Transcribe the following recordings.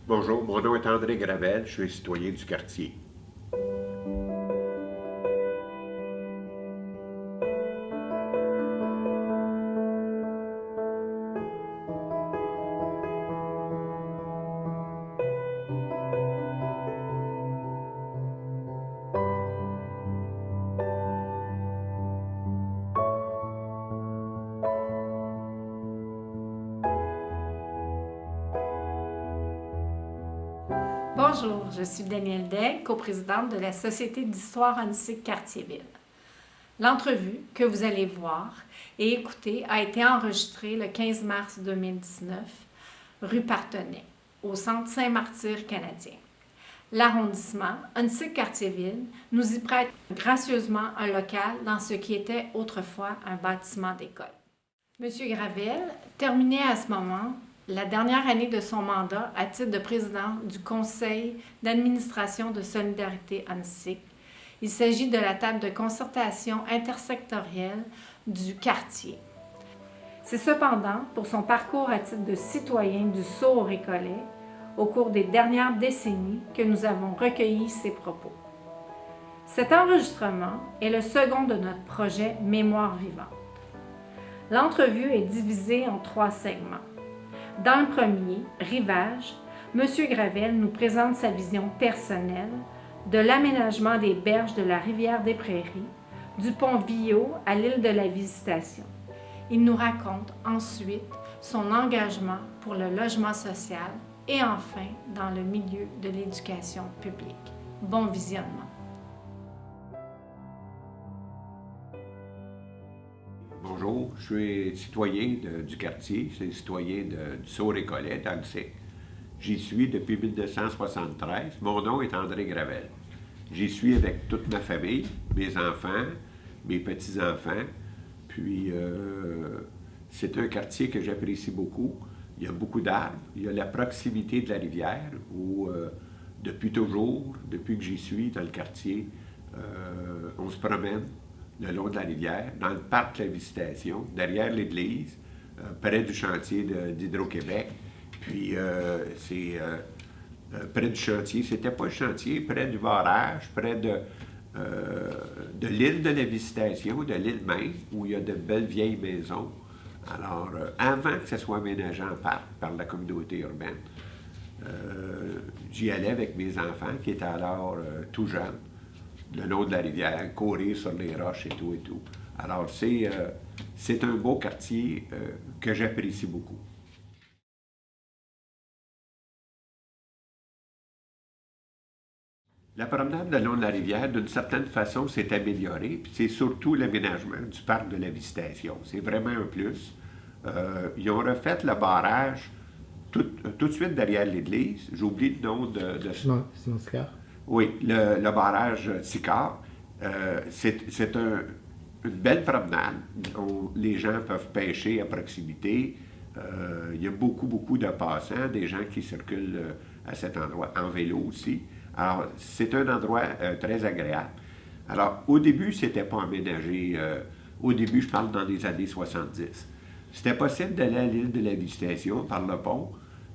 Bonjour, mon nom est André Gravel, je suis citoyen du quartier. Bonjour, je suis Danielle Day, coprésidente de la Société d'histoire onistique Quartier-Ville. L'entrevue que vous allez voir et écouter a été enregistrée le 15 mars 2019, rue Partenay, au Centre Saint-Martyr canadien. L'arrondissement Onistique-Quartier-Ville nous y prête gracieusement un local dans ce qui était autrefois un bâtiment d'école. Monsieur Gravel terminait à ce moment la dernière année de son mandat à titre de président du Conseil d'administration de Solidarité Onistique. Il s'agit de la table de concertation intersectorielle du quartier. C'est cependant pour son parcours à titre de citoyen du Sault-au-Récollet au cours des dernières décennies que nous avons recueilli ses propos. Cet enregistrement est le second de notre projet Mémoire vivante. L'entrevue est divisée en 3 segments. Dans le premier, Rivage, M. Gravel nous présente sa vision personnelle de l'aménagement des berges de la rivière des Prairies, du pont Viau à l'île de la Visitation. Il nous raconte ensuite son engagement pour le logement social et enfin dans le milieu de l'éducation publique. Bon visionnement. Bonjour, je suis citoyen du quartier, je suis citoyen du Sault-au-Récollet, dans le SIC. J'y suis depuis 1973. Mon nom est André Gravel. J'y suis avec toute ma famille, mes enfants, mes petits-enfants. Puis, c'est un quartier que j'apprécie beaucoup. Il y a beaucoup d'arbres. Il y a la proximité de la rivière où, depuis toujours, depuis que j'y suis dans le quartier, on se promène le long de la rivière, dans le parc de la Visitation, derrière l'église, près du chantier d'Hydro-Québec. Puis, près du chantier, c'était pas le chantier, près du barrage, près de l'île de la Visitation, de l'île même, où il y a de belles vieilles maisons. Alors, avant que ça soit aménagé en parc par la communauté urbaine, j'y allais avec mes enfants, qui étaient alors tout jeunes, le long de la rivière, courir sur les roches et tout et tout. Alors, c'est un beau quartier que j'apprécie beaucoup. La promenade le long de la rivière, d'une certaine façon, s'est améliorée, puis c'est surtout l'aménagement du parc de la Visitation. C'est vraiment un plus. Ils ont refait le barrage tout de suite derrière l'église. J'oublie le nom de... Simon Sicard. Oui, le barrage Sicard. C'est une belle promenade où les gens peuvent pêcher à proximité. Il y a beaucoup de passants, des gens qui circulent à cet endroit, en vélo aussi. Alors, c'est un endroit très agréable. Alors, au début, c'était pas aménagé. Au début, je parle dans les années 70. C'était possible d'aller à l'île de la Visitation par le pont.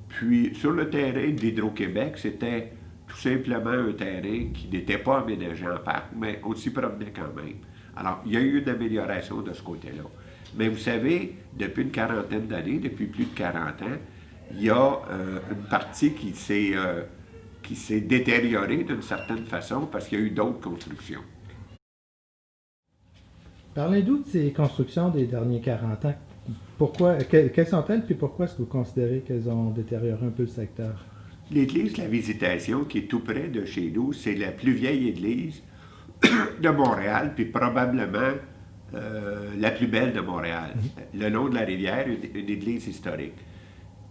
Puis, sur le terrain d'Hydro-Québec, c'était tout simplement un terrain qui n'était pas aménagé en parc, mais on s'y promenait quand même. Alors, il y a eu une amélioration de ce côté-là. Mais vous savez, depuis une quarantaine d'années, depuis plus de 40 ans, il y a une partie qui s'est détériorée d'une certaine façon parce qu'il y a eu d'autres constructions. Parlez-nous de ces constructions des derniers 40 ans. Quelles sont-elles, puis pourquoi est-ce que vous considérez qu'elles ont détérioré un peu le secteur? L'église de la Visitation, qui est tout près de chez nous, c'est la plus vieille église de Montréal, puis probablement la plus belle de Montréal. Le long de la rivière, une église historique.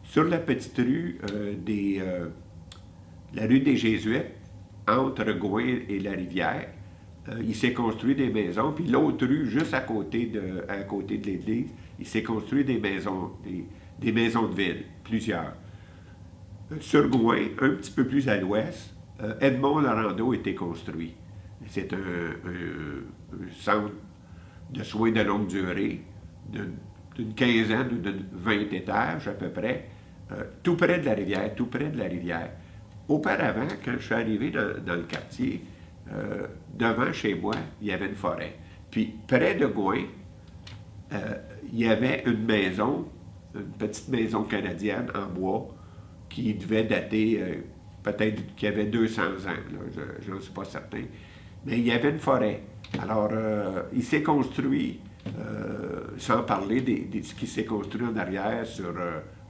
Sur la petite rue la rue des Jésuites, entre Gouin et la rivière, il s'est construit des maisons, puis l'autre rue, juste à côté de l'église, il s'est construit des maisons de ville, plusieurs. Sur Gouin, un petit peu plus à l'ouest, Edmond-Laurando a été construit. C'est un centre de soins de longue durée d'une quinzaine ou de 20 étages à peu près, tout près de la rivière, tout près de la rivière. Auparavant, quand je suis arrivé dans le quartier, devant chez moi, il y avait une forêt. Puis, près de Gouin, il y avait une maison, une petite maison canadienne en bois, qui devait dater, peut-être qu'il y avait 200 ans, là, je n'en suis pas certain. Mais il y avait une forêt. Alors, il s'est construit, sans parler de ce qui s'est construit en arrière sur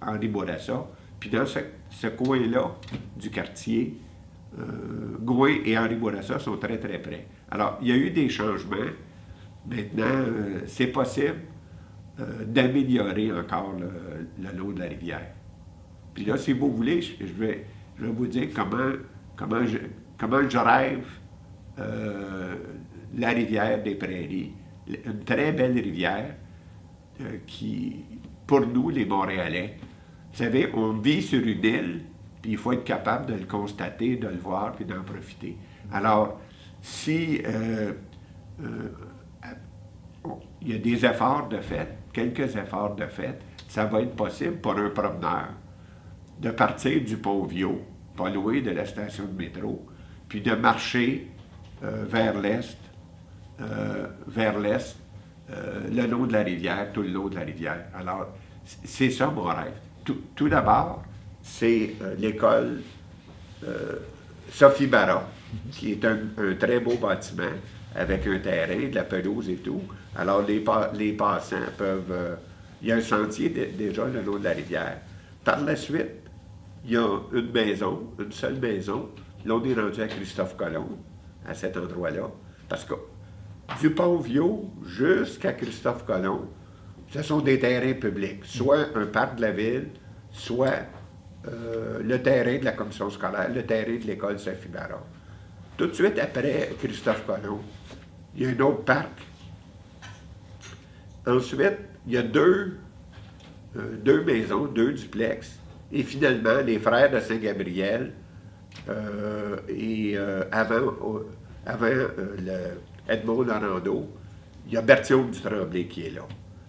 Henri Bourassa. Puis dans ce coin-là du quartier, Gouin et Henri Bourassa sont très, très près. Alors, il y a eu des changements. Maintenant, c'est possible d'améliorer encore le long de la rivière. Puis là, si vous voulez, je vais vous dire comment je rêve la rivière des Prairies. Une très belle rivière qui, pour nous, les Montréalais, vous savez, on vit sur une île, puis il faut être capable de le constater, de le voir, puis d'en profiter. Alors, si il y a des efforts de fait, quelques efforts de fait, ça va être possible pour un promeneur de partir du Pont-Vieux, pas loin de la station de métro, puis de marcher vers l'est, le long de la rivière, tout le long de la rivière. Alors, c'est ça mon rêve. Tout d'abord, c'est l'école Sophie Barra, qui est un très beau bâtiment avec un terrain, de la pelouse et tout. Alors, les passants peuvent... il y a un sentier déjà le long de la rivière. Par la suite, il y a une maison, une seule maison. Là, on est rendu à Christophe Colomb, à cet endroit-là. Parce que du Pont-Vieux jusqu'à Christophe Colomb, ce sont des terrains publics. Soit un parc de la ville, soit le terrain de la commission scolaire, le terrain de l'école Saint-Fibara. Tout de suite après Christophe Colomb, il y a un autre parc. Ensuite, il y a deux maisons, 2 duplex. Et finalement, les frères de Saint-Gabriel, avant Edmond Laurando, il y a Berthiaume du Tremblay qui est là.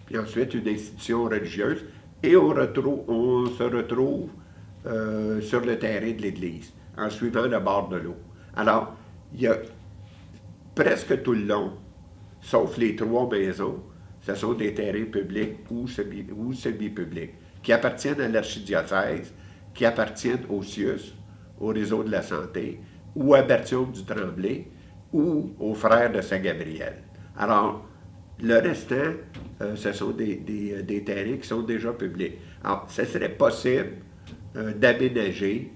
Puis ensuite, une institution religieuse. Et on se retrouve sur le terrain de l'église, en suivant le bord de l'eau. Alors, il y a presque tout le long, sauf les 3 maisons, ce sont des terrains publics ou semi-publics, qui appartiennent à l'archidiocèse, qui appartiennent au CIUS, au réseau de la santé, ou à Berthiaume du Tremblay, ou aux frères de Saint-Gabriel. Alors, le restant, ce sont des terrains qui sont déjà publics. Alors, ce serait possible d'aménager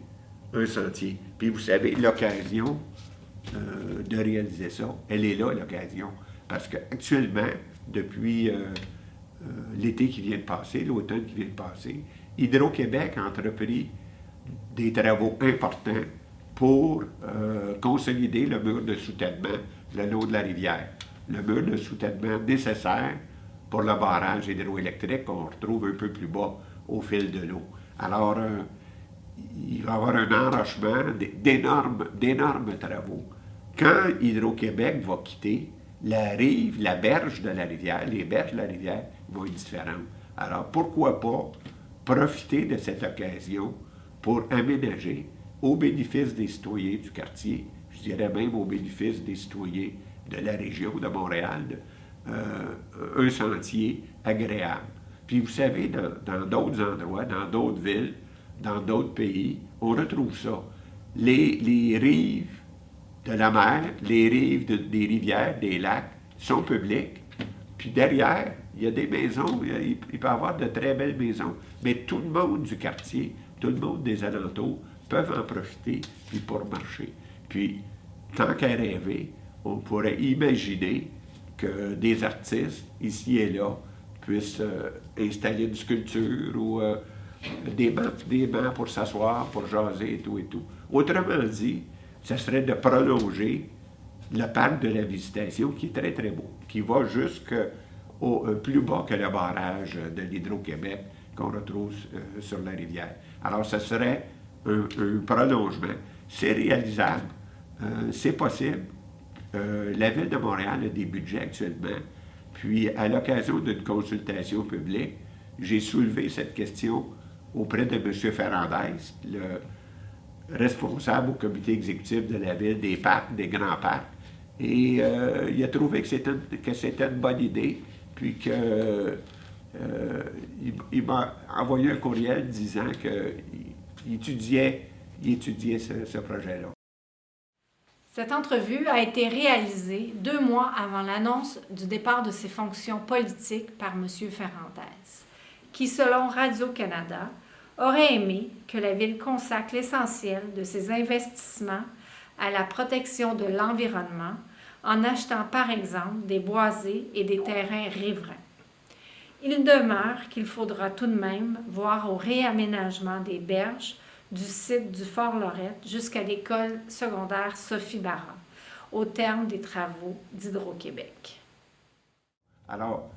un sentier. Puis vous savez, l'occasion de réaliser ça, elle est là, l'occasion. Parce qu'actuellement, depuis l'été qui vient de passer, l'automne qui vient de passer, Hydro-Québec a entrepris des travaux importants pour consolider le mur de soutènement le long de la rivière. Le mur de soutènement nécessaire pour le barrage hydroélectrique qu'on retrouve un peu plus bas au fil de l'eau. Alors, il va y avoir un enrochement d'énormes travaux. Quand Hydro-Québec va quitter, la berge de la rivière, les berges de la rivière vont être différentes. Alors, pourquoi pas profiter de cette occasion pour aménager au bénéfice des citoyens du quartier, je dirais même au bénéfice des citoyens de la région de Montréal, un sentier agréable. Puis vous savez, dans d'autres endroits, dans d'autres villes, dans d'autres pays, on retrouve ça. Les rives de la mer, les rives des rivières, des lacs sont publiques. Puis derrière, il y a des maisons, il peut y avoir de très belles maisons. Mais tout le monde du quartier, tout le monde des alentours peuvent en profiter puis pour marcher. Puis, tant qu'à rêver, on pourrait imaginer que des artistes, ici et là, puissent installer une sculpture ou des bancs pour s'asseoir, pour jaser et tout et tout. Autrement dit, ce serait de prolonger le parc de la Visitation, qui est très, très beau, qui va jusqu'au plus bas que le barrage de l'Hydro-Québec qu'on retrouve sur la rivière. Alors, ce serait un prolongement. C'est réalisable, c'est possible. La Ville de Montréal a des budgets actuellement. Puis, à l'occasion d'une consultation publique, j'ai soulevé cette question auprès de M. Ferrandez, le responsable au comité exécutif de la ville des parcs, des grands parcs. Et il a trouvé que c'était une bonne idée, puis il m'a envoyé un courriel disant qu'il étudiait ce projet-là. Cette entrevue a été réalisée 2 mois avant l'annonce du départ de ses fonctions politiques par M. Ferrandez, qui, selon Radio-Canada, aurait aimé que la Ville consacre l'essentiel de ses investissements à la protection de l'environnement en achetant par exemple des boisés et des terrains riverains. Il demeure qu'il faudra tout de même voir au réaménagement des berges du site du Fort Lorette jusqu'à l'école secondaire Sophie Barra, au terme des travaux d'Hydro-Québec. Alors,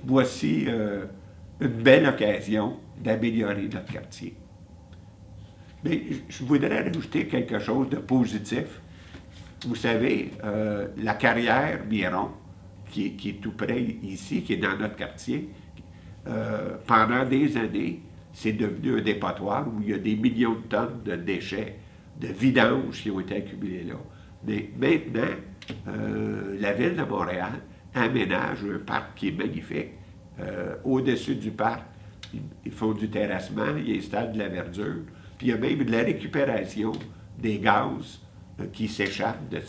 voici une belle occasion d'améliorer notre quartier. Mais je voudrais rajouter quelque chose de positif. Vous savez, la carrière Miron, qui est tout près ici, qui est dans notre quartier, pendant des années, c'est devenu un dépotoir où il y a des millions de tonnes de déchets, de vidanges qui ont été accumulés là. Mais maintenant, la Ville de Montréal aménage un parc qui est magnifique. Au-dessus du parc, ils font du terrassement, ils installent de la verdure, puis il y a même de la récupération des gaz qui s'échappent de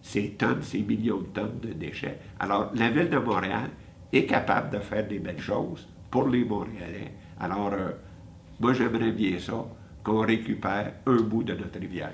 ces tonnes, ces millions de tonnes de déchets. Alors, la Ville de Montréal est capable de faire des belles choses pour les Montréalais. Alors, moi, j'aimerais bien ça, qu'on récupère un bout de notre rivière.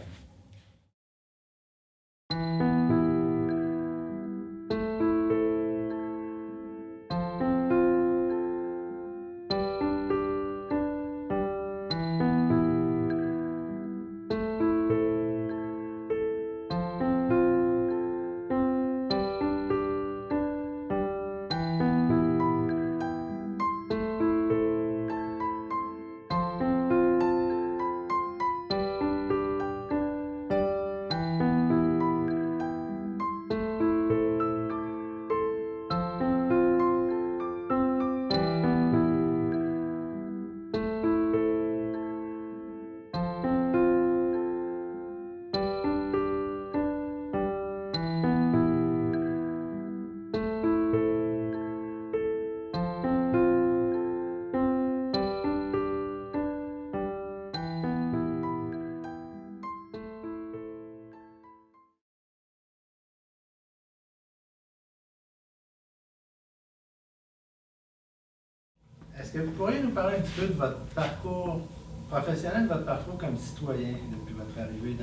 Est-ce que vous pourriez nous parler un petit peu de votre parcours professionnel, de votre parcours comme citoyen depuis votre arrivée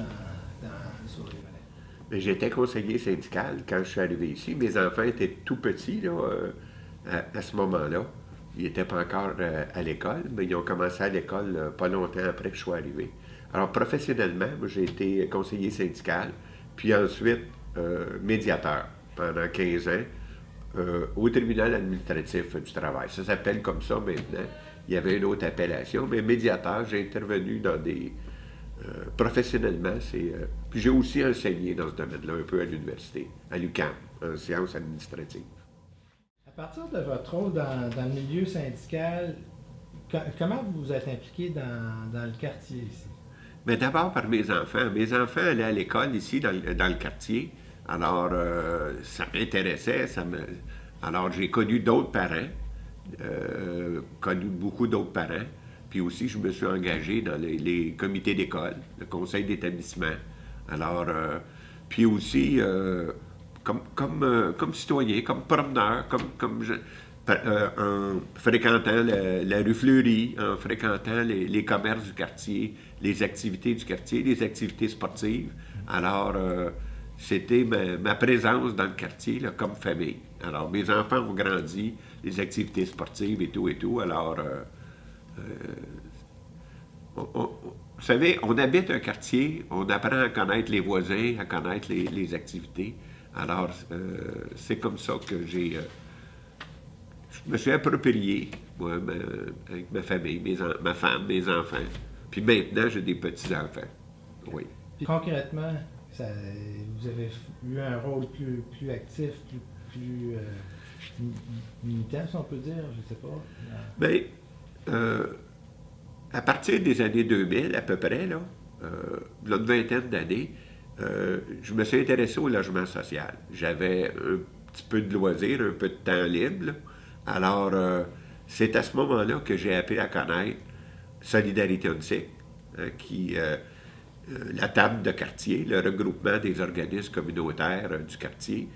sur les Valais? J'étais conseiller syndical quand je suis arrivé ici. Mes enfants étaient tout petits là, à ce moment-là. Ils n'étaient pas encore à l'école, mais ils ont commencé à l'école pas longtemps après que je sois arrivé. Alors, professionnellement, moi, j'ai été conseiller syndical, puis ensuite médiateur pendant 15 ans. Au tribunal administratif du travail. Ça s'appelle comme ça maintenant. Il y avait une autre appellation, mais médiateur, j'ai intervenu dans des... professionnellement, puis j'ai aussi enseigné dans ce domaine-là un peu à l'université, à l'UQAM, en sciences administratives. À partir de votre rôle dans le milieu syndical, comment vous vous êtes impliqué dans le quartier ici? Mais d'abord par mes enfants. Mes enfants allaient à l'école ici, dans le quartier. Alors, ça m'intéressait. Alors, j'ai connu d'autres parents, connu beaucoup d'autres parents. Puis aussi, je me suis engagé dans les comités d'école, le conseil d'établissement. Alors, puis aussi, comme citoyen, comme promeneur, en fréquentant la rue Fleury, en fréquentant les commerces du quartier, les activités du quartier, les activités sportives. Alors, c'était ma présence dans le quartier là, comme famille. Alors, mes enfants ont grandi, les activités sportives et tout. Alors, vous savez, on habite un quartier, on apprend à connaître les voisins, à connaître les activités. Alors, c'est comme ça que je me suis approprié, moi, avec ma famille, ma femme, mes enfants. Puis maintenant, j'ai des petits-enfants. Oui. Puis concrètement, vous avez eu un rôle plus actif, plus militant, si on peut dire, je ne sais pas. Bien, À partir des années 2000, à peu près, là, une vingtaine d'années, je me suis intéressé au logement social. J'avais un petit peu de loisirs, un peu de temps libre. Là. Alors, c'est à ce moment-là que j'ai appris à connaître Solidarité UNSIC, la table de quartier, le regroupement des organismes communautaires du quartier.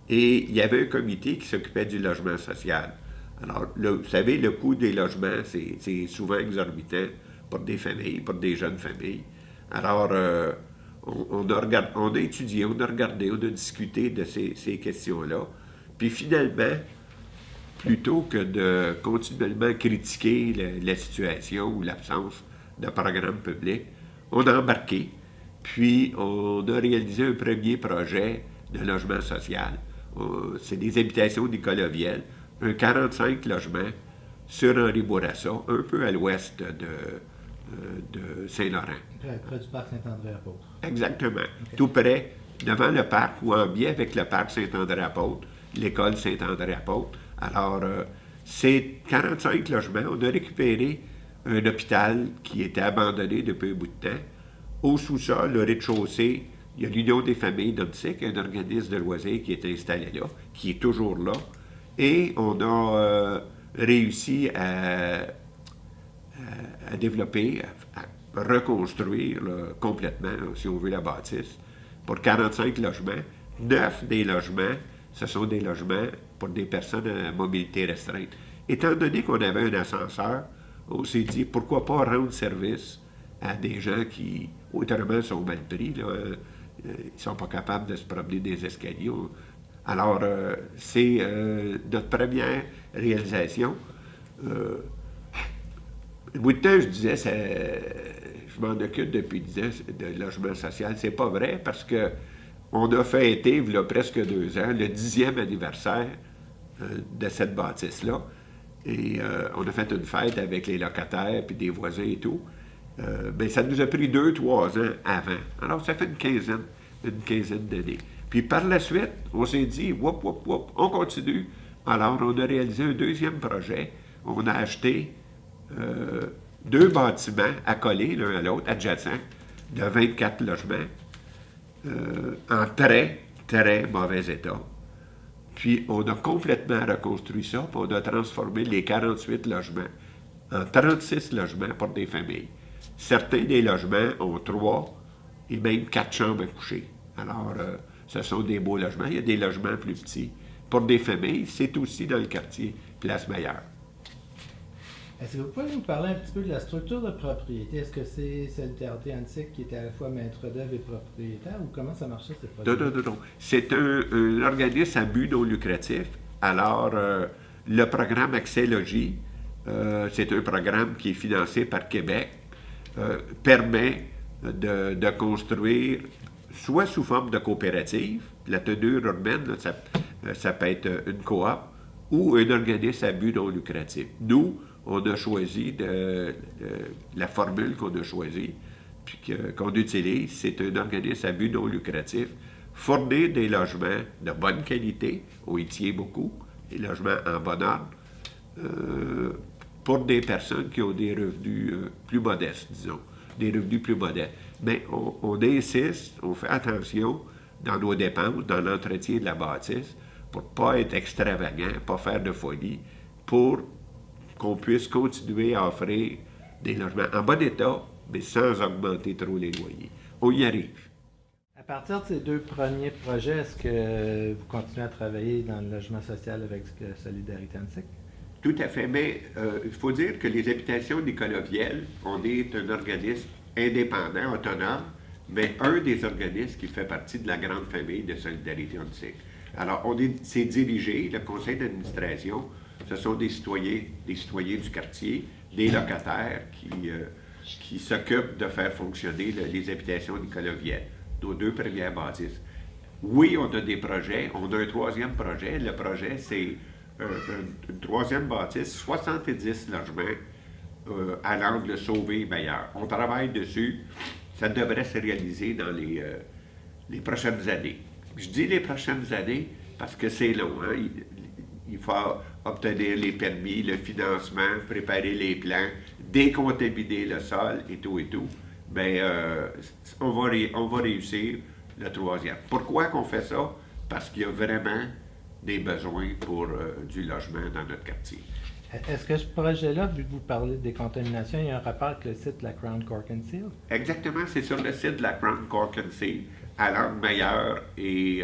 Et il y avait un comité qui s'occupait du logement social. Alors, vous savez, le coût des logements, c'est souvent exorbitant pour des familles, pour des jeunes familles. Alors, on a étudié, on a regardé, on a discuté de ces questions-là. Puis finalement, plutôt que de continuellement critiquer la situation ou l'absence de programmes publics, on a embarqué, puis on a réalisé un premier projet de logement social. C'est des habitations Nicolas Viel, un 45 logements sur Henri Bourassa, un peu à l'ouest de Saint-Laurent. Près du parc Saint-André-Apôtre. Exactement. Okay. Tout près, devant le parc ou en biais avec le parc Saint-André-Apôtre, l'école Saint-André-Apôtre. Alors, c'est 45 logements. On a récupéré un hôpital qui était abandonné depuis un bout de temps. Au sous-sol, le rez-de-chaussée, il y a l'Union des familles d'UNSIC, un organisme de loisirs qui est installé là, qui est toujours là. Et on a réussi à développer, à reconstruire là, complètement, là, si on veut, la bâtisse, pour 45 logements. 9 des logements, ce sont des logements pour des personnes à mobilité restreinte. Étant donné qu'on avait un ascenseur, on s'est dit, pourquoi pas rendre service à des gens qui, autrement, sont mal pris, là, ils ne sont pas capables de se promener des escaliers. Alors, c'est notre première réalisation. Un bout de temps, je disais, je m'en occupe depuis 10 ans de logement social. C'est pas vrai parce que on a fêté, il y a presque 2 ans, le 10e anniversaire de cette bâtisse-là. Et on a fait une fête avec les locataires puis des voisins et tout. Mais ça nous a pris 2-3 ans avant. Alors, ça fait une quinzaine d'années. Puis par la suite, on s'est dit, on continue. Alors, on a réalisé un deuxième projet. On a acheté 2 bâtiments accolés l'un à l'autre, adjacents, de 24 logements, en très, très mauvais état. Puis, on a complètement reconstruit ça, puis on a transformé les 48 logements en 36 logements pour des familles. Certains des logements ont 3 et même 4 chambres à coucher. Alors, ce sont des beaux logements. Il y a des logements plus petits. Pour des familles, c'est aussi dans le quartier Place Mailleure. Est-ce que vous pouvez nous parler un petit peu de la structure de propriété? Est-ce que c'est Solidarité UNSIC qui était à la fois maître d'œuvre et propriétaire, ou comment ça marchait, ce projet? Non. C'est un organisme à but non lucratif. Alors, le programme Accès Logis, c'est un programme qui est financé par Québec, permet de construire soit sous forme de coopérative, la tenue urbaine, là, ça peut être une coop, ou un organisme à but non lucratif. Nous, on a choisi la formule qu'on a choisie, puis qu'on utilise, c'est un organisme à but non lucratif, fournir des logements de bonne qualité, on y tient beaucoup, des logements en bon ordre, pour des personnes qui ont des revenus plus modestes, disons, des revenus plus modestes. Mais on insiste, on fait attention dans nos dépenses, dans l'entretien de la bâtisse, pour ne pas être extravagant, pas faire de folie, pour qu'on puisse continuer à offrir des logements en bon état, mais sans augmenter trop les loyers. On y arrive. À partir de ces 2 premiers projets, est-ce que vous continuez à travailler dans le logement social avec Solidarité UNSIC? Tout à fait, mais il faut dire que les habitations Nicolas Viel, on est un organisme indépendant, autonome, mais un des organismes qui fait partie de la grande famille de Solidarité UNSIC. Alors, c'est dirigé, le conseil d'administration, ce sont des citoyens du quartier, des locataires qui s'occupent de faire fonctionner les habitations Nicolas Viel, nos 2 premières bâtisses. Oui, on a des projets, on a un 3e projet. Le projet, c'est une 3e bâtisse, 70 logements à l'angle Sauvé-Meilleur. On travaille dessus. Ça devrait se réaliser dans les prochaines années. Je dis les prochaines années parce que c'est long. Il faut obtenir les permis, le financement, préparer les plans, décontaminer le sol et tout, bien, on va réussir le troisième. Pourquoi qu'on fait ça? Parce qu'il y a vraiment des besoins pour du logement dans notre quartier. Est-ce que ce projet-là, vu que vous parlez de décontamination, il y a un rapport avec le site de la Crown Cork and Seal? Exactement, c'est sur le site de la Crown Cork and Seal, à Langue-Meilleure et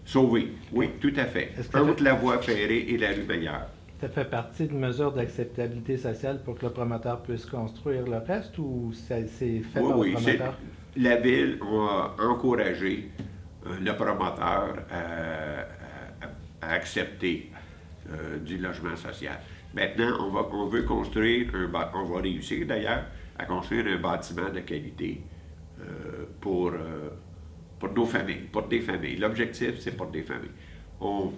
Sauvé. Oui, tout à fait. Entre la voie ferrée et la rue Meilleure. Ça fait partie d'une mesure d'acceptabilité sociale pour que le promoteur puisse construire le reste ou c'est fait par le promoteur? La Ville a encouragé le promoteur à accepter du logement social. Maintenant, on veut construire, on va réussir d'ailleurs à construire un bâtiment de qualité pour nos familles, pour des familles. L'objectif, c'est pour des familles. On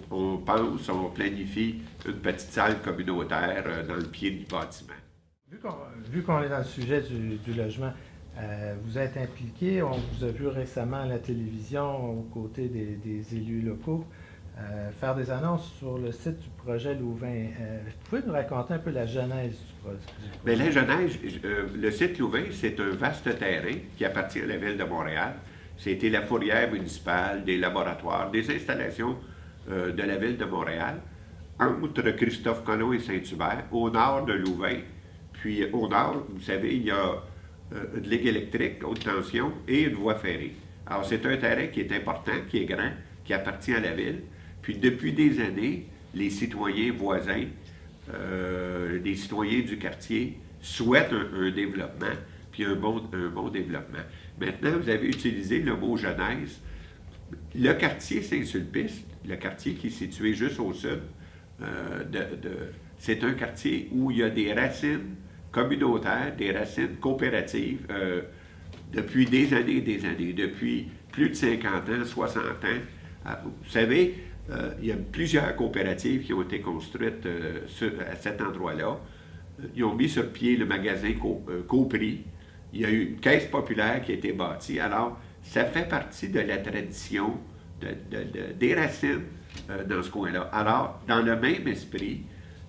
planifie une petite salle communautaire dans le pied du bâtiment. Vu qu'on est dans le sujet du logement, vous êtes impliqué, on vous a vu récemment à la télévision aux côtés des élus locaux faire des annonces sur le site du projet Louvain. Vous pouvez nous raconter un peu la genèse du projet? Bien, la genèse, le site Louvain, c'est un vaste terrain qui appartient à la Ville de Montréal. C'était la fourrière municipale, des laboratoires, des installations de la Ville de Montréal, entre Christophe-Colomb et Saint-Hubert, au nord de Louvain. Puis au nord, vous savez, il y a de ligue électrique, haute tension et une voie ferrée. Alors, c'est un terrain qui est important, qui est grand, qui appartient à la Ville. Puis depuis des années, les citoyens voisins, les citoyens du quartier souhaitent un développement, puis un bon développement. Maintenant, vous avez utilisé le mot genèse. Le quartier Saint-Sulpice, le quartier qui est situé juste au sud, c'est un quartier où il y a des racines communautaires, des racines coopératives depuis des années, depuis plus de 50 ans, 60 ans. Vous savez, il y a plusieurs coopératives qui ont été construites à cet endroit-là. Ils ont mis sur pied le magasin Copri. Il y a eu une caisse populaire qui a été bâtie. Alors, ça fait partie de la tradition, des racines dans ce coin-là. Alors, dans le même esprit,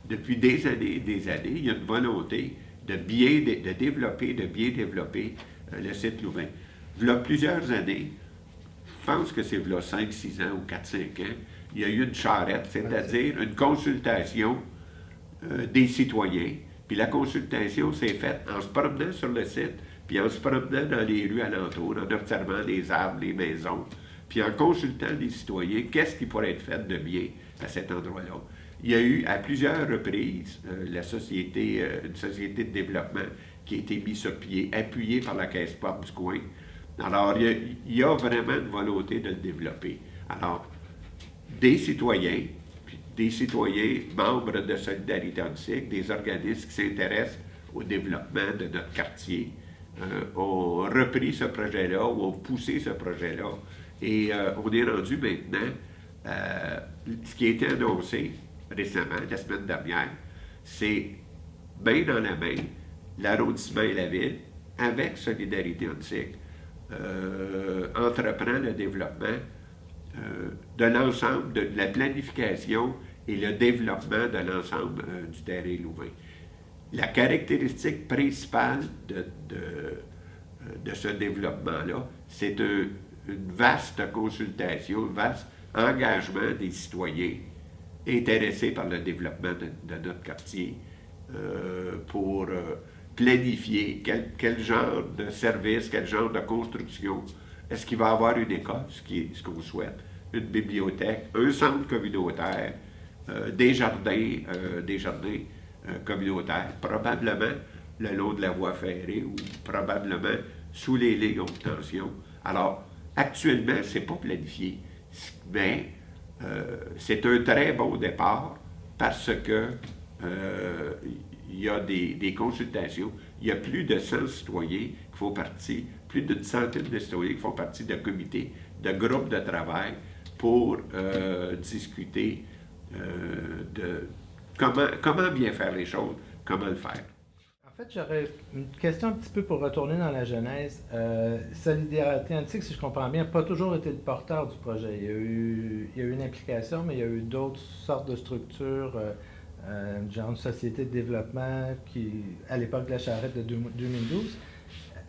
depuis des années, il y a une volonté de bien développer le site Louvain. Il y a plusieurs années, je pense que c'est il y a 5-6 ans ou 4-5 ans, il y a eu une charrette, c'est-à-dire une consultation des citoyens. Puis la consultation s'est faite en se promenant sur le site, puis en se promenant dans les rues alentours, en observant les arbres, les maisons, puis en consultant les citoyens, qu'est-ce qui pourrait être fait de bien à cet endroit-là. Il y a eu à plusieurs reprises une société de développement qui a été mise sur pied, appuyée par la Caisse Pop du coin. Alors, il y a vraiment une volonté de le développer. Alors, des citoyens membres de Solidarité Antique, des organismes qui s'intéressent au développement de notre quartier, ont repris ce projet-là ou ont poussé ce projet-là. Et on est rendu maintenant, ce qui a été annoncé récemment, la semaine dernière, c'est main dans la main, l'arrondissement et la ville, avec Solidarité Antique, entreprend le développement de l'ensemble, de la planification et le développement de l'ensemble du terrain Louvain. La caractéristique principale de ce développement-là, c'est une vaste consultation, un vaste engagement des citoyens intéressés par le développement de notre quartier pour planifier quel genre de service, quel genre de construction. Est-ce qu'il va y avoir une école, ce qu'on souhaite, une bibliothèque, un centre communautaire, des jardins communautaires, probablement le long de la voie ferrée ou probablement sous les lignes haute tension. Alors, actuellement, ce n'est pas planifié, mais c'est un très bon départ parce que il y a des consultations. Il y a plus de 100 citoyens qui font partie, plus d'une centaine de citoyens qui font partie de comités, de groupes de travail pour discuter de comment bien faire les choses, comment le faire. En fait, j'aurais une question un petit peu pour retourner dans la genèse. Solidarité Antique, si je comprends bien, n'a pas toujours été le porteur du projet. Il y a eu une implication, mais il y a eu d'autres sortes de structures genre une société de développement qui, à l'époque de la charrette de 2012.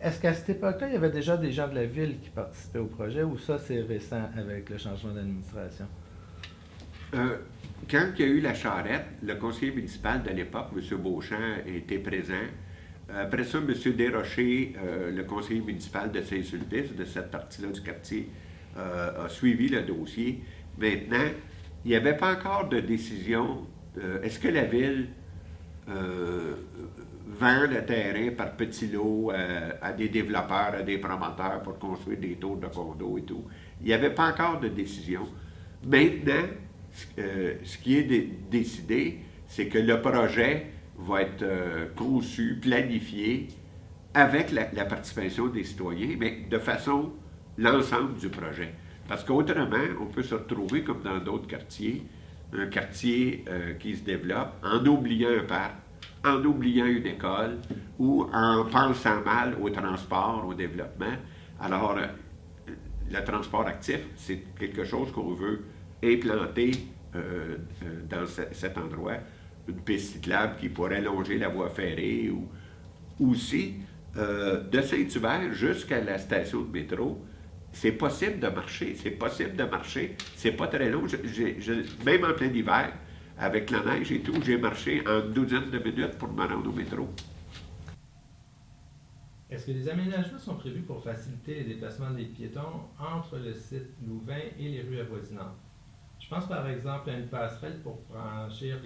Est-ce qu'à cette époque-là, il y avait déjà des gens de la ville qui participaient au projet ou ça, c'est récent avec le changement d'administration? Quand il y a eu la charrette, le conseiller municipal de l'époque, M. Beauchamp, était présent. Après ça, M. Desrochers, le conseiller municipal de Saint-Sulpice, de cette partie-là du quartier, a suivi le dossier. Maintenant, il n'y avait pas encore de décision. Est-ce que la ville vend le terrain par petits lots à des développeurs, à des promoteurs pour construire des tours de condos et tout? Il n'y avait pas encore de décision. Maintenant, ce qui est décidé, c'est que le projet va être conçu, planifié, avec la participation des citoyens, mais de façon l'ensemble du projet. Parce qu'autrement, on peut se retrouver comme dans d'autres quartiers, un quartier qui se développe en oubliant un parc, en oubliant une école ou en pensant mal au transport, au développement. Alors, le transport actif, c'est quelque chose qu'on veut implanter dans cet endroit. Une piste cyclable qui pourrait longer la voie ferrée ou aussi de Saint-Hubert jusqu'à la station de métro. C'est possible de marcher, c'est pas très long. Même en plein hiver, avec la neige et tout, j'ai marché en une douzaine de minutes pour me rendre au métro. Est-ce que des aménagements sont prévus pour faciliter les déplacements des piétons entre le site Louvain et les rues avoisinantes? Je pense par exemple à une passerelle pour franchir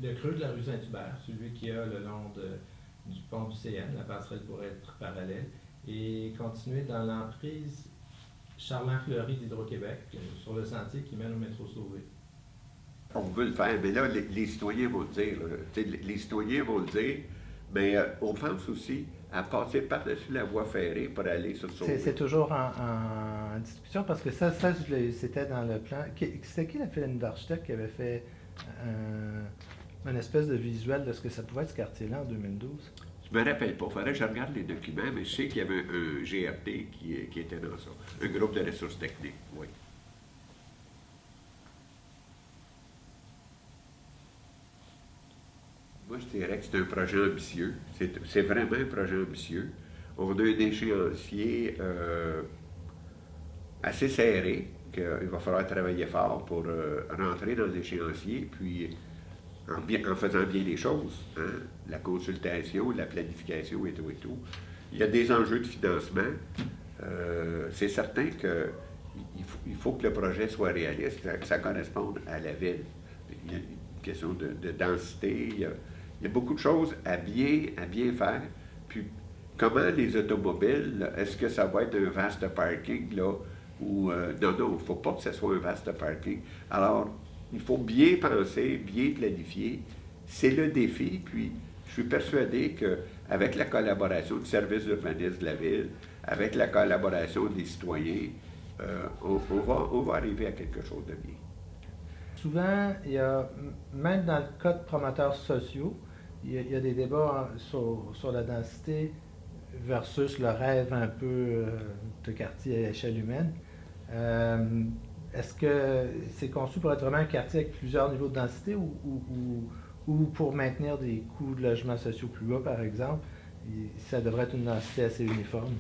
le creux de la rue Saint-Hubert, celui qui a le long du pont du CN. La passerelle pourrait être parallèle et continuer dans l'emprise Charland-Fleury d'Hydro-Québec sur le sentier qui mène au métro Sauvé. On veut le faire, mais là, les citoyens vont le dire. Les citoyens vont le dire, mais on pense aussi à passer par-dessus la voie ferrée pour aller sur Sauvé. C'est toujours en discussion parce que ça c'était dans le plan. C'était qui la firme d'architecte qui avait fait une espèce de visuel de ce que ça pouvait être ce quartier-là en 2012? Je me rappelle pas. Il faudrait que je regarde les documents, mais je sais qu'il y avait un GRT qui était dans ça. Un groupe de ressources techniques, oui. Moi, je dirais que c'est un projet ambitieux. C'est vraiment un projet ambitieux. On a un échéancier assez serré, qu'il va falloir travailler fort pour rentrer dans l'échéancier, puis en faisant bien les choses, hein? La consultation, la planification et tout et tout. Il y a des enjeux de financement. C'est certain qu'il faut que le projet soit réaliste, que ça corresponde à la ville. Il y a une question de densité, il y a beaucoup de choses à bien faire. Puis, comment les automobiles, est-ce que ça va être un vaste parking, là, ou non, il ne faut pas que ce soit un vaste parking. Alors, il faut bien penser, bien planifier. C'est le défi, puis je suis persuadé qu'avec la collaboration du service d'urbanisme de la ville, avec la collaboration des citoyens, on va arriver à quelque chose de bien. Souvent, il y a, même dans le cas de promoteurs sociaux, il y a des débats sur la densité versus le rêve un peu de quartier à échelle humaine. Est-ce que c'est conçu pour être vraiment un quartier avec plusieurs niveaux de densité ou pour maintenir des coûts de logements sociaux plus bas, par exemple, ça devrait être une densité assez uniforme?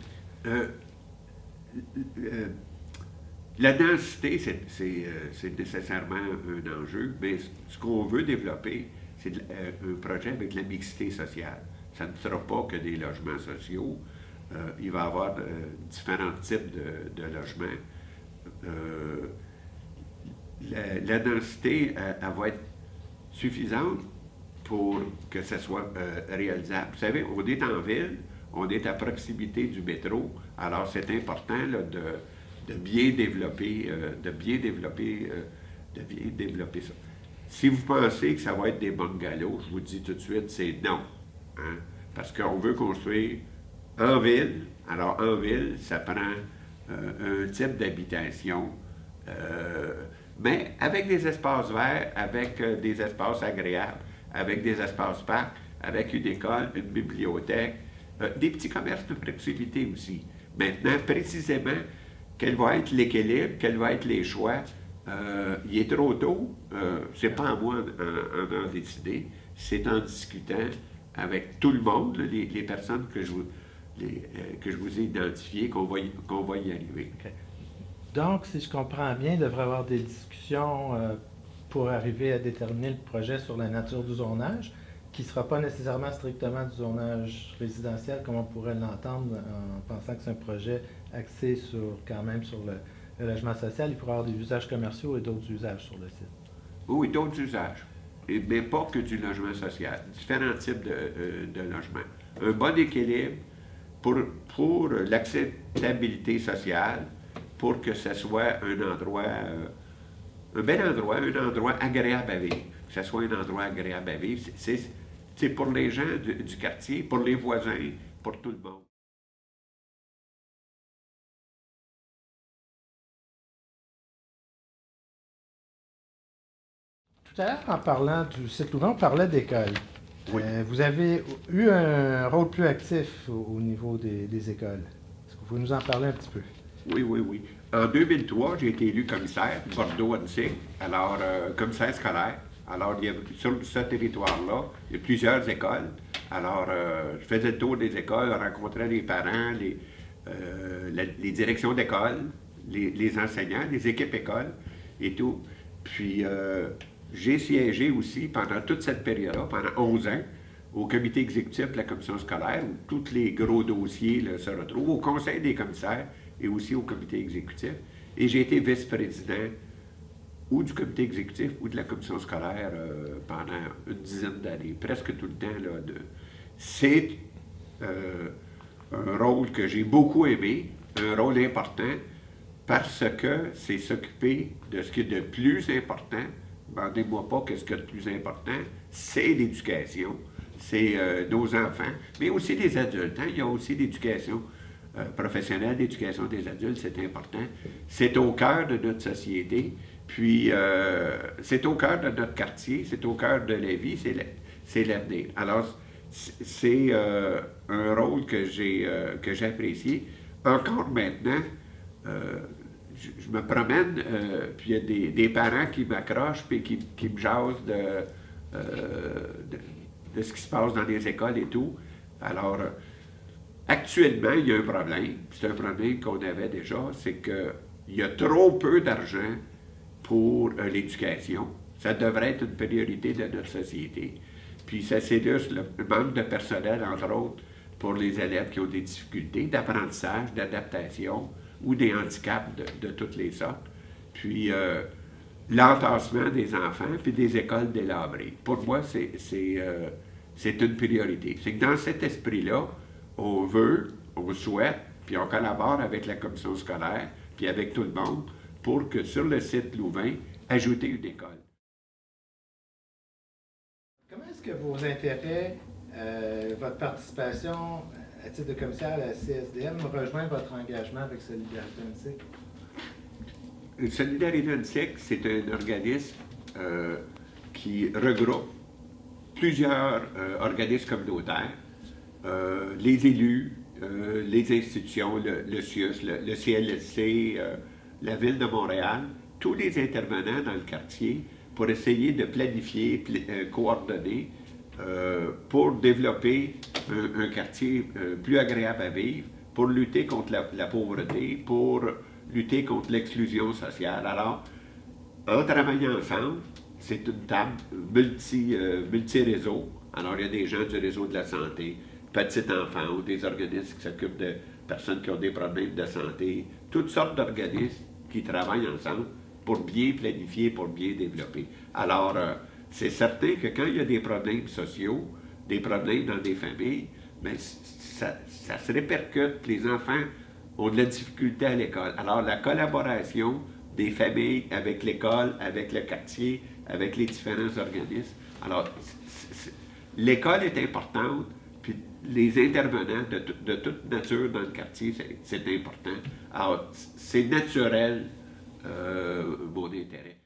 La densité, c'est nécessairement un enjeu, mais ce qu'on veut développer, c'est un projet avec la mixité sociale. Ça ne sera pas que des logements sociaux. Il va y avoir différents types de logements. La densité, elle va être suffisante pour que ça soit réalisable. Vous savez, on est en ville, on est à proximité du métro, alors c'est important là, de bien développer ça. Si vous pensez que ça va être des bungalows, je vous dis tout de suite, c'est non. Hein? Parce qu'on veut construire en ville. Alors, en ville, ça prend un type d'habitation, mais avec des espaces verts, avec des espaces agréables, avec des espaces parcs, avec une école, une bibliothèque, des petits commerces de proximité aussi. Maintenant, précisément, quel va être l'équilibre, quels vont être les choix, Il est trop tôt, c'est pas à moi d'en décider, c'est en discutant avec tout le monde, là, les personnes que je vous ai identifiées, qu'on va y arriver. OK. Donc, si je comprends bien, il devrait y avoir des discussions pour arriver à déterminer le projet sur la nature du zonage, qui ne sera pas nécessairement strictement du zonage résidentiel, comme on pourrait l'entendre en pensant que c'est un projet axé quand même sur le logement social. Il pourrait y avoir des usages commerciaux et d'autres usages sur le site. Oui, d'autres usages, mais pas que du logement social, différents types de logements. Un bon équilibre pour l'acceptabilité sociale, pour que ce soit un endroit, un bel endroit, un endroit agréable à vivre. Que ce soit un endroit agréable à vivre, c'est pour les gens du quartier, pour les voisins, pour tout le monde. Tout à l'heure, en parlant du site Louvain, on parlait d'école. Oui. Vous avez eu un rôle plus actif au niveau des écoles. Est-ce que vous pouvez nous en parler un petit peu? Oui, oui, oui. En 2003, j'ai été élu commissaire Bordeaux-Annecy, alors commissaire scolaire. Alors, sur ce territoire-là, il y a plusieurs écoles. Alors, je faisais le tour des écoles, rencontrais les parents, les directions d'école, les enseignants, les équipes écoles et tout. Puis, j'ai siégé aussi pendant toute cette période-là, pendant 11 ans, au comité exécutif de la commission scolaire, où tous les gros dossiers là, se retrouvent, au conseil des commissaires et aussi au comité exécutif. Et j'ai été vice-président ou du comité exécutif ou de la commission scolaire pendant une dizaine d'années, presque tout le temps. Là, c'est un rôle que j'ai beaucoup aimé, un rôle important, parce que c'est s'occuper de ce qui est de plus important. Demandez-moi pas qu'est-ce qu'il y a de plus important, c'est l'éducation, c'est nos enfants, mais aussi les adultes. Hein? Il y a aussi l'éducation professionnelle, l'éducation des adultes, c'est important. C'est au cœur de notre société, puis c'est au cœur de notre quartier, c'est au cœur de la vie, c'est l'avenir. Alors, c'est un rôle que j'ai apprécié. Encore maintenant, je me promène, puis il y a des parents qui m'accrochent puis qui me jasent de ce qui se passe dans les écoles et tout. Alors, actuellement, il y a un problème. C'est un problème qu'on avait déjà, c'est qu'il y a trop peu d'argent pour l'éducation. Ça devrait être une priorité de notre société. Puis ça s'illustre le manque de personnel, entre autres, pour les élèves qui ont des difficultés d'apprentissage, d'adaptation ou des handicaps de toutes les sortes. Puis l'entassement des enfants, puis des écoles délabrées. Pour moi, c'est une priorité. C'est que dans cet esprit-là, on veut, on souhaite, puis on collabore avec la commission scolaire, puis avec tout le monde, pour que sur le site Louvain, ajouter une école. Comment est-ce que vos intérêts, votre participation à titre de commissaire à la CSDM rejoint votre engagement avec Solidarité Annecy? Solidarité Annecy, c'est un organisme qui regroupe plusieurs organismes communautaires, les élus, les institutions, le CIUS, le CLSC, la Ville de Montréal, tous les intervenants dans le quartier pour essayer de planifier, coordonner, pour développer un quartier plus agréable à vivre, pour lutter contre la pauvreté, pour lutter contre l'exclusion sociale. Alors, en travaillant ensemble, c'est une table multi-réseau. Alors, il y a des gens du réseau de la santé, petits enfants ou des organismes qui s'occupent de personnes qui ont des problèmes de santé, toutes sortes d'organismes qui travaillent ensemble pour bien planifier, pour bien développer. Alors, c'est certain que quand il y a des problèmes sociaux, des problèmes dans des familles, bien, ça se répercute. Les enfants ont de la difficulté à l'école. Alors, la collaboration des familles avec l'école, avec le quartier, avec les différents organismes. Alors, l'école est importante, puis les intervenants de toute nature dans le quartier, c'est important. Alors, c'est naturel, mon intérêt.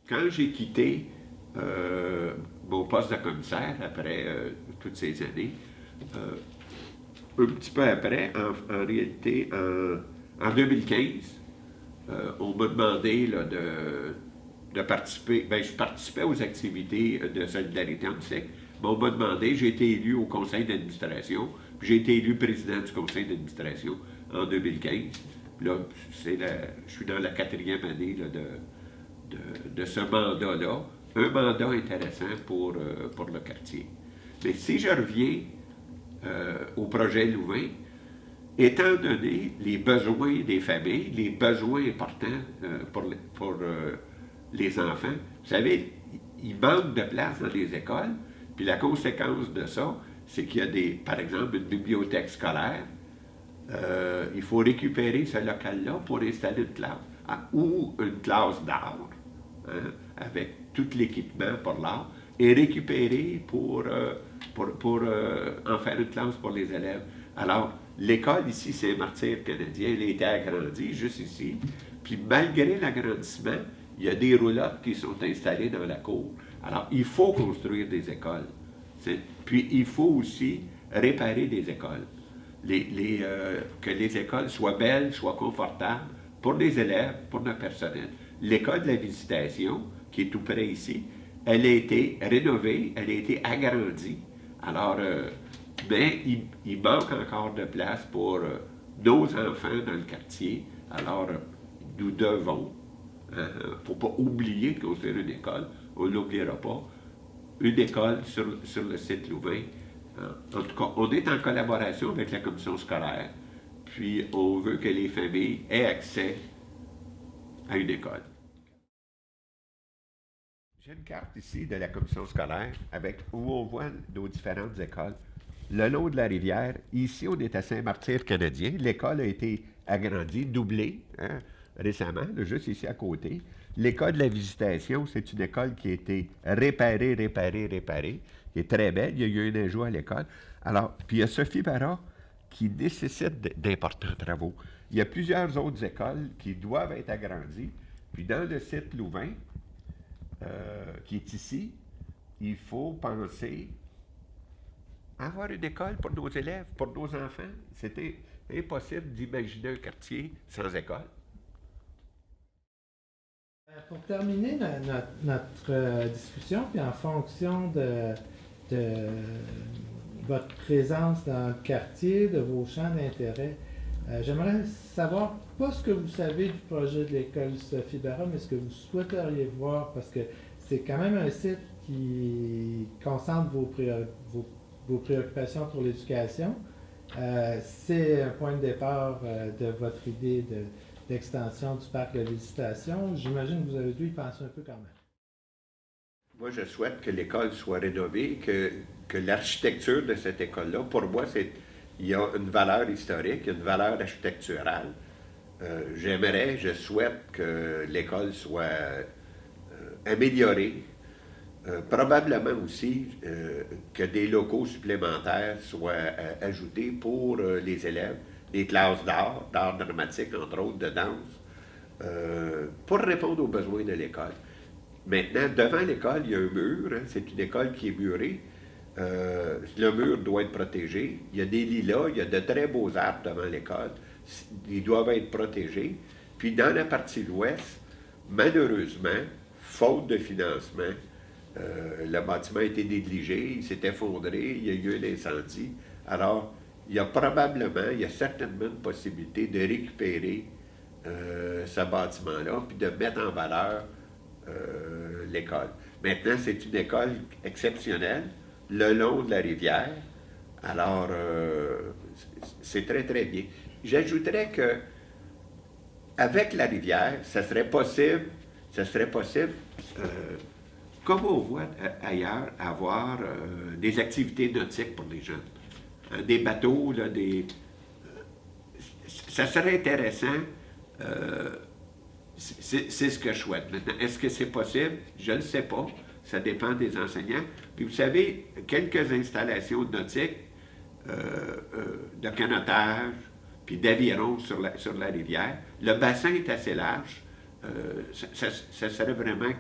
Quand j'ai quitté mon poste de commissaire, après toutes ces années, un petit peu après, en réalité, en 2015, on m'a demandé là, de participer. Bien, je participais aux activités de solidarité en Mexique, mais on m'a demandé, j'ai été élu au conseil d'administration, puis j'ai été élu président du conseil d'administration en 2015. Là, je suis dans la 4e année là, de ce mandat-là. Un mandat intéressant pour le quartier. Mais si je reviens au projet Louvain, étant donné les besoins des familles, les besoins importants pour les enfants, vous savez, il manque de place dans les écoles, puis la conséquence de ça, c'est qu'il y a par exemple, une bibliothèque scolaire. Il faut récupérer ce local-là pour installer une classe, ou une classe d'art, hein, avec tout l'équipement pour l'art, et récupérer pour en faire une classe pour les élèves. Alors, l'école ici, c'est Martyr canadien, elle a été agrandie juste ici, puis malgré l'agrandissement, il y a des roulottes qui sont installées dans la cour. Alors, il faut construire des écoles. Puis, il faut aussi réparer des écoles. Que les écoles soient belles, soient confortables pour les élèves, pour le personnel. L'école de la Visitation, qui est tout près ici, elle a été rénovée, elle a été agrandie. Alors, mais il manque encore de place pour nos enfants dans le quartier. Alors, nous devons, il ne faut pas oublier de construire une école, on ne l'oubliera pas, une école sur le site Louvain. En tout cas, on est en collaboration avec la commission scolaire, puis on veut que les familles aient accès à une école. J'ai une carte ici de la commission scolaire où on voit nos différentes écoles. Le long de la rivière, ici on est à Saint-Martyr canadien. L'école a été agrandie, doublée récemment, juste ici à côté. L'école de la Visitation, c'est une école qui a été réparée, qui est très belle. Il y a eu un ajout à l'école. Alors, puis il y a Sophie Barra qui nécessite d'importants travaux. Il y a plusieurs autres écoles qui doivent être agrandies. Puis dans le site Louvain, qui est ici, il faut penser à avoir une école pour nos élèves, pour nos enfants. C'était impossible d'imaginer un quartier sans école. Pour terminer notre discussion, puis en fonction de votre présence dans le quartier, de vos champs d'intérêt, j'aimerais savoir, pas ce que vous savez du projet de l'école Sophie Barra, mais ce que vous souhaiteriez voir, parce que c'est quand même un site qui concentre vos préoccupations pour l'éducation. C'est un point de départ de votre idée d'extension du parc de Visitation. J'imagine que vous avez dû y penser un peu quand même. Moi, je souhaite que l'école soit rénovée, que l'architecture de cette école-là, pour moi, il y a une valeur historique, une valeur architecturale. Je souhaite que l'école soit améliorée. Probablement aussi que des locaux supplémentaires soient ajoutés pour les élèves, des classes d'art dramatique, entre autres, de danse, pour répondre aux besoins de l'école. Maintenant, devant l'école, il y a un mur, hein, c'est une école qui est murée. Le mur doit être protégé. Il y a des lilas, il y a de très beaux arbres devant l'école. Ils doivent être protégés. Puis dans la partie de l'ouest, malheureusement, faute de financement, le bâtiment a été négligé, il s'est effondré, il y a eu un incendie. Alors, il y a certainement une possibilité de récupérer ce bâtiment-là, puis de mettre en valeur l'école. Maintenant, c'est une école exceptionnelle, le long de la rivière. Alors, c'est très, très bien. J'ajouterais que avec la rivière, ça serait possible, comme on voit ailleurs, avoir des activités nautiques pour les jeunes. Des bateaux, là, ça serait intéressant. C'est ce que je souhaite. Maintenant, est-ce que c'est possible? Je ne le sais pas. Ça dépend des enseignants. Puis vous savez, quelques installations nautiques de canotage, puis d'aviron sur la rivière. Le bassin est assez large. Ça serait vraiment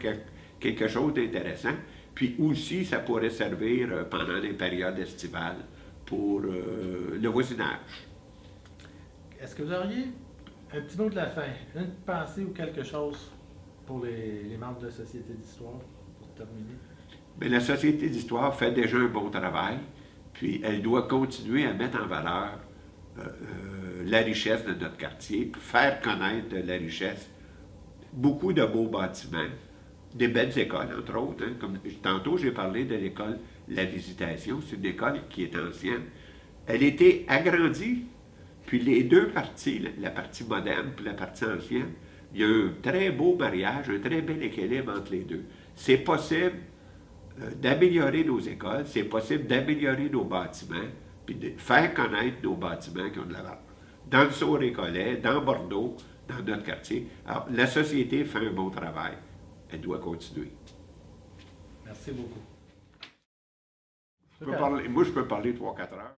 quelque chose d'intéressant. Puis aussi, ça pourrait servir pendant les périodes estivales pour le voisinage. Est-ce que vous auriez Un petit mot de la fin. Une pensée ou quelque chose pour les membres de la Société d'histoire, pour terminer. Mais la Société d'histoire fait déjà un bon travail, puis elle doit continuer à mettre en valeur la richesse de notre quartier, puis faire connaître la richesse. Beaucoup de beaux bâtiments, des belles écoles, entre autres. Hein, comme tantôt, j'ai parlé de l'école La Visitation. C'est une école qui est ancienne. Elle a été agrandie, puis les deux parties, la partie moderne puis la partie ancienne, il y a un très beau mariage, un très bel équilibre entre les deux. C'est possible d'améliorer nos écoles, c'est possible d'améliorer nos bâtiments, puis de faire connaître nos bâtiments qui ont de la valeur. Dans le Sault-Récollet, dans Bordeaux, dans notre quartier. Alors, la société fait un bon travail. Elle doit continuer. Merci beaucoup. Moi, je peux parler 3-4 heures.